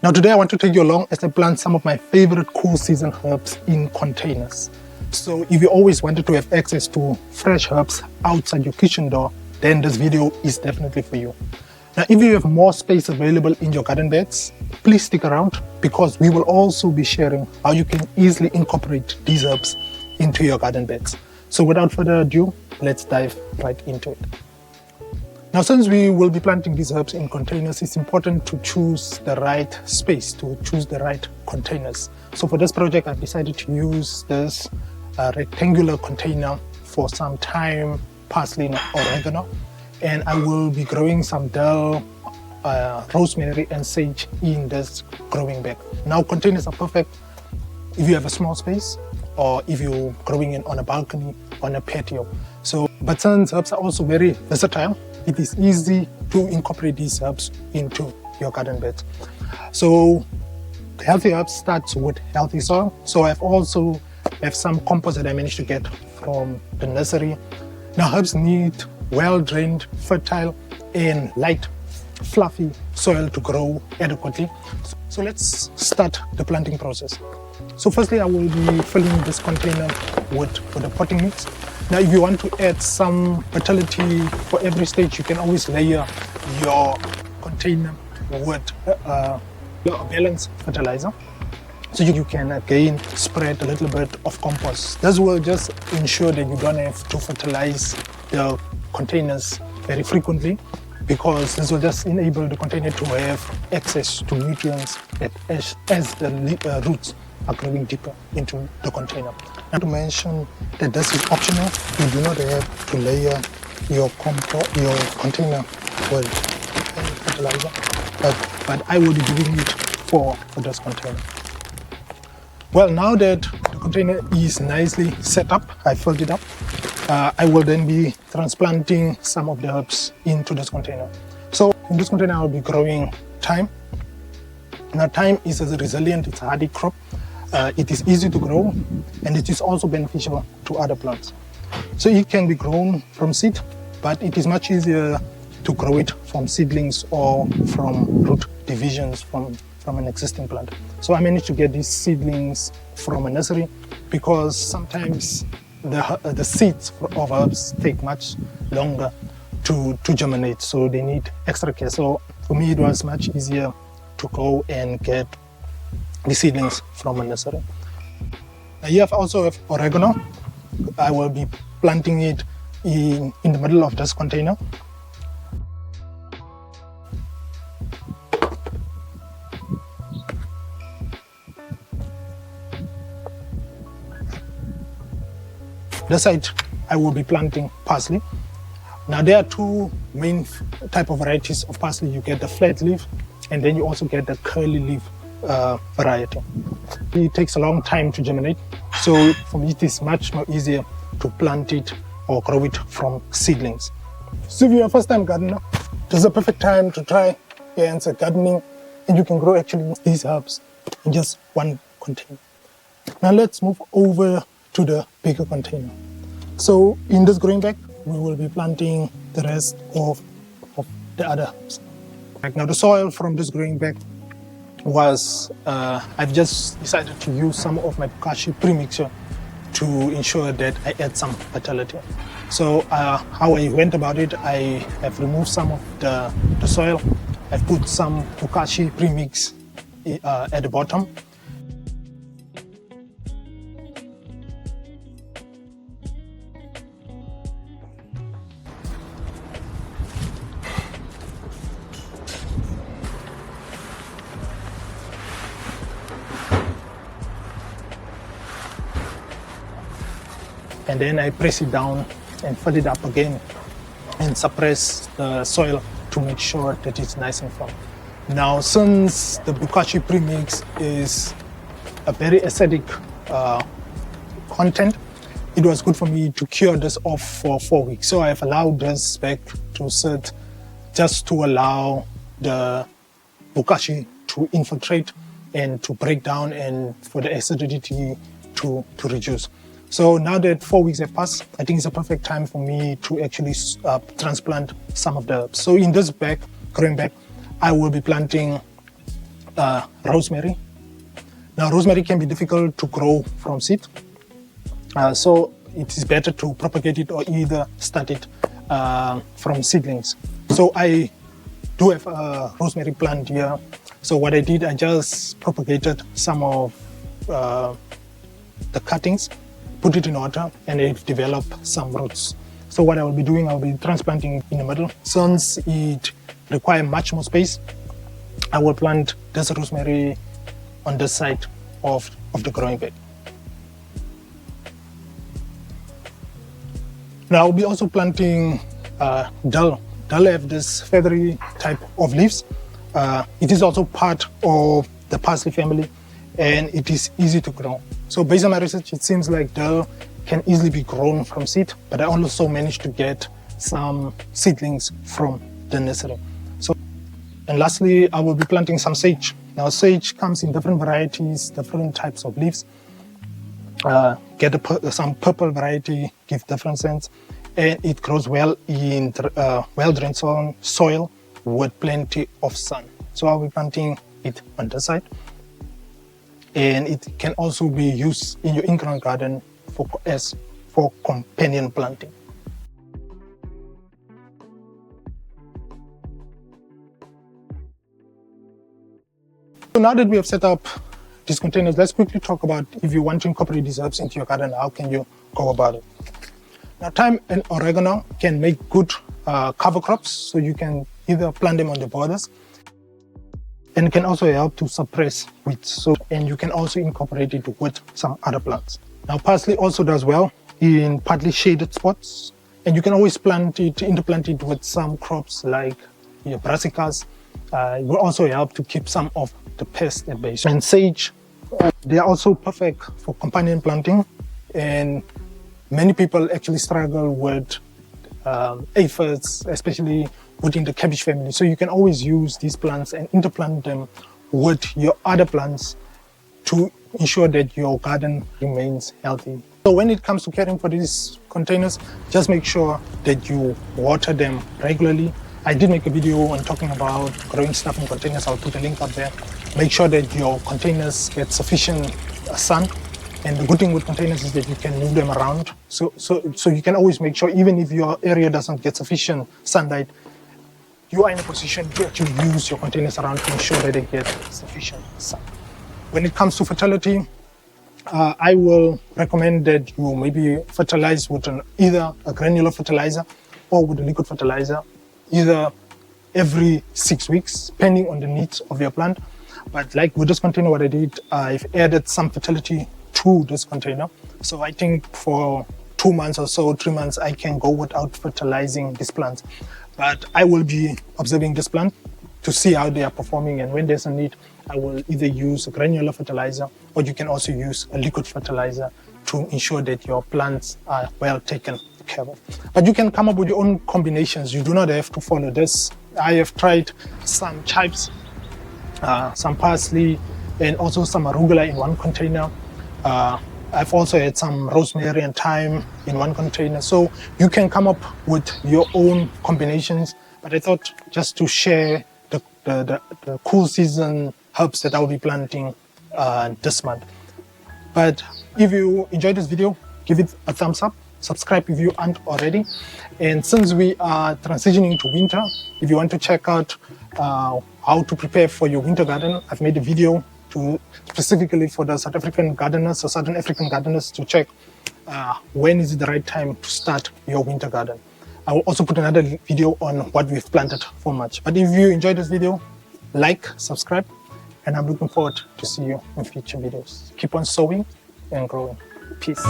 Now today I want to take you along as I plant some of my favorite cool season herbs in containers. So if you always wanted to have access to fresh herbs outside your kitchen door, then this video is definitely for you. Now if you have more space available in your garden beds, please stick around because we will also be sharing how you can easily incorporate these herbs into your garden beds. So without further ado, let's dive right into it. Now, since we will be planting these herbs in containers, it's important to choose the right space, to choose the right containers. So for this project, I've decided to use this rectangular container for some thyme, parsley, and oregano. And I will be growing some dill, rosemary, and sage in this growing bag. Now, containers are perfect if you have a small space or if you're growing it on a balcony, on a patio. But since herbs are also very versatile, it is easy to incorporate these herbs into your garden beds. So healthy herbs starts with healthy soil. So I've also have some compost that I managed to get from the nursery. Now herbs need well-drained, fertile, and light, fluffy soil to grow adequately. So let's start the planting process. So firstly, I will be filling this container with a potting mix. Now, if you want to add some fertility for every stage, you can always layer your container with a balanced fertilizer. So you can again spread a little bit of compost. This will just ensure that you don't have to fertilize the containers very frequently, because this will just enable the container to have access to nutrients as the roots are growing deeper into the container. And to mention that this is optional, you do not have to layer your container with fertilizer, but I will be doing it for this container. Well, now that the container is nicely set up, I filled it up, I will then be transplanting some of the herbs into this container. So in this container, I'll be growing thyme. Now thyme is a resilient, it's a hardy crop. It is easy to grow, and it is also beneficial to other plants. So it can be grown from seed, but it is much easier to grow it from seedlings or from root divisions from an existing plant. So I managed to get these seedlings from a nursery because sometimes the seeds of herbs take much longer to germinate, so they need extra care. So for me, it was much easier to go and get the seedlings from a nursery. Here I also have oregano. I will be planting it in the middle of this container. This side I will be planting parsley. Now there are two main type of varieties of parsley. You get the flat leaf, and then you also get the curly leaf variety. It takes a long time to germinate, so for me it is much more easier to plant it or grow it from seedlings. So if you're a first-time gardener, this is a perfect time to try hands at gardening, and you can grow actually these herbs in just one container. Now let's move over to the bigger container. So in this growing bag, we will be planting the rest of the other herbs. Now the soil from this growing bag was, I've just decided to use some of my bokashi premixture to ensure that I add some fertility. So how I went about it, I have removed some of the soil. I've put some bokashi premix at the bottom. And then I press it down and fill it up again and suppress the soil to make sure that it's nice and firm. Now, since the bokashi premix is a very acidic content, it was good for me to cure this off for 4 weeks. So I've allowed this bag to sit just to allow the bokashi to infiltrate and to break down and for the acidity to reduce. So now that 4 weeks have passed, I think it's a perfect time for me to actually transplant some of the herbs. So in this bag, growing bag, I will be planting rosemary. Now, rosemary can be difficult to grow from seed, so it is better to propagate it or either start it from seedlings. So I do have a rosemary plant here. So what I did, I just propagated some of the cuttings, put it in water, and it developed some roots. So what I will be doing, I'll be transplanting it in the middle. Since it requires much more space, I will plant this rosemary on this side of the growing bed. Now I'll be also planting dill. Dill have this feathery type of leaves. It is also part of the parsley family, and it is easy to grow. So based on my research, it seems like dill can easily be grown from seed, but I also managed to get some seedlings from the nursery. So, and lastly, I will be planting some sage. Now sage comes in different varieties, different types of leaves. Get some purple variety, give different scents, and it grows well in well-drained soil with plenty of sun. So I'll be planting it on this side, and it can also be used in your in-ground garden for companion planting. So now that we have set up these containers, let's quickly talk about if you want to incorporate these herbs into your garden, how can you go about it? Now, thyme and oregano can make good cover crops, so you can either plant them on the borders, and it can also help to suppress weeds. So, and you can also incorporate it with some other plants. Now, parsley also does well in partly shaded spots, and you can always interplant it with some crops like your brassicas. It will also help to keep some of the pests at bay. And sage, they are also perfect for companion planting, and many people actually struggle with aphids, especially within the cabbage family. So you can always use these plants and interplant them with your other plants to ensure that your garden remains healthy. So when it comes to caring for these containers, just make sure that you water them regularly. I did make a video on talking about growing stuff in containers. I'll put a link up there. Make sure that your containers get sufficient sun. And the good thing with containers is that you can move them around. So you can always make sure, even if your area doesn't get sufficient sunlight, you are in a position to actually use your containers around to ensure that they get sufficient sun. When it comes to fertility, I will recommend that you maybe fertilize with either a granular fertilizer or with a liquid fertilizer, either every 6 weeks, depending on the needs of your plant. But like with this container, what I did, I've added some fertility to this container. So I think for 2 months or so, 3 months, I can go without fertilizing these plants. But I will be observing this plant to see how they are performing, and when there's a need, I will either use a granular fertilizer, or you can also use a liquid fertilizer to ensure that your plants are well taken care of. But you can come up with your own combinations. You do not have to follow this. I have tried some chives, some parsley, and also some arugula in one container. I've also had some rosemary and thyme in one container. So you can come up with your own combinations. But I thought just to share the cool season herbs that I'll be planting this month. But if you enjoyed this video, give it a thumbs up. Subscribe if you aren't already. And since we are transitioning to winter, if you want to check out how to prepare for your winter garden, I've made a video specifically for the South African gardeners or Southern African gardeners to check when is it the right time to start your winter garden. I will also put another video on what we've planted for March. But if you enjoyed this video, like, subscribe, and I'm looking forward to see you in future videos. Keep on sowing and growing. Peace.